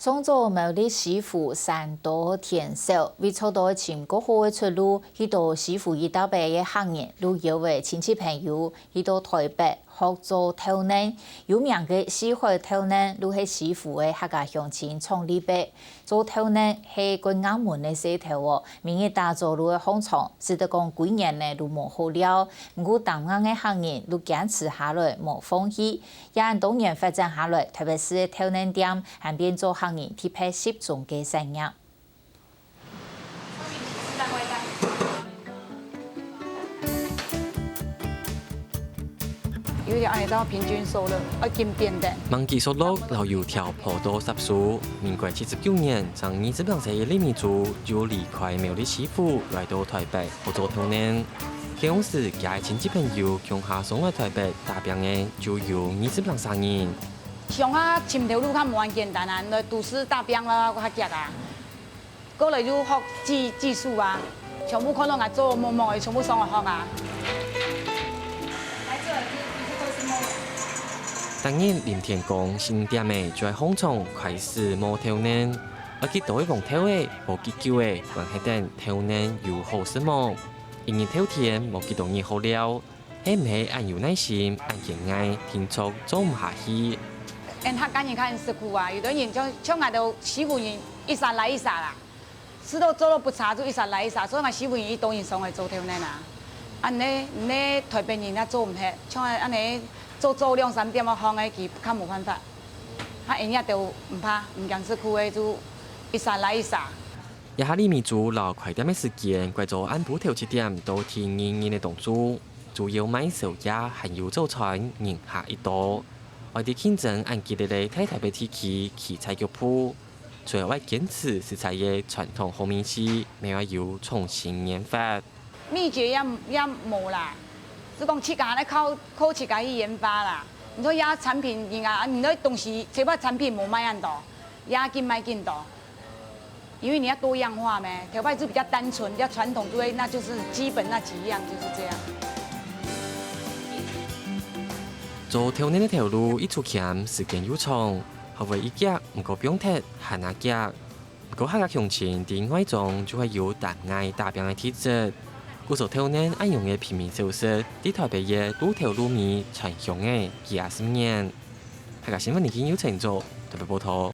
创造毛利媳妇3多天寿，为找到寻更好的出路，许多媳妇一大辈的行业，旅游的亲戚朋友，去到台北学做头人，有名的四海头人，都是媳妇的客家乡亲创立的。做头人是关衙门的势头哦，明日打造路的风潮，使得讲几年呢都无好了。不过同样的行业都坚持下来，无放弃，也按多年发展下来，特别是头人店，还变做行业匹配10种嘅生意。有條按照平均收入兼變的。網記收入老油條破到10數，民國79年，將22歲的李明珠就離開苗栗媳婦，來到台北學做頭人。當時，佢親戚朋友共下送來台北打拼的就有23人。上下尋條路較無咁簡單啊，來都市打拼啦，較夾啊。過來就學技術啊，全部可能係做某某嘅，全部上來學啊。當然，林田講新店的就係紅廠開始摸頭人，而佢都會望頭的、無結構的，還係等頭人有好什麼，因為頭天無幾多年好了，係唔係按有耐心、按堅愛，天作做唔下去。因客家人較辛苦啊，有的人像我哋媳婦人一撒來一撒啦，事都做得不差就一撒來一撒，所以我媳婦人一多人上來做頭人啊。按你台北人啊做唔起，像按你。做2、3點啊，行嘅佢較冇辦法，他人家都唔怕，唔敢吃苦嘅就一撒來一撒。一下李明珠留快點嘅時間，貴咗按部頭7點到天然嘅動作，主要買手也還有早餐，人下一多。我哋競爭按佢哋嘅喺台北地區器材腳鋪，最後為堅持食材嘅傳統好面試，另外要重新研發。秘訣也冇啦。是講自家咧靠自家去研發啦。你說也產品人家，你那東西，這把產品冇賣咁多，也緊賣緊多，因為你要多樣化咩，條牌就比較單純，比較傳統，對，那就是基本那幾樣就是這樣。做頭人嘅條路一出險，時間又長，學會一腳唔過標鐵，下那腳，不過客家鄉親喺外種就係有大愛大病嘅體質。故做頭人愛用嘅平民小食，喺台北嘅路頭路面傳香嘅幾20年。客家新聞已經有製作，特別報道。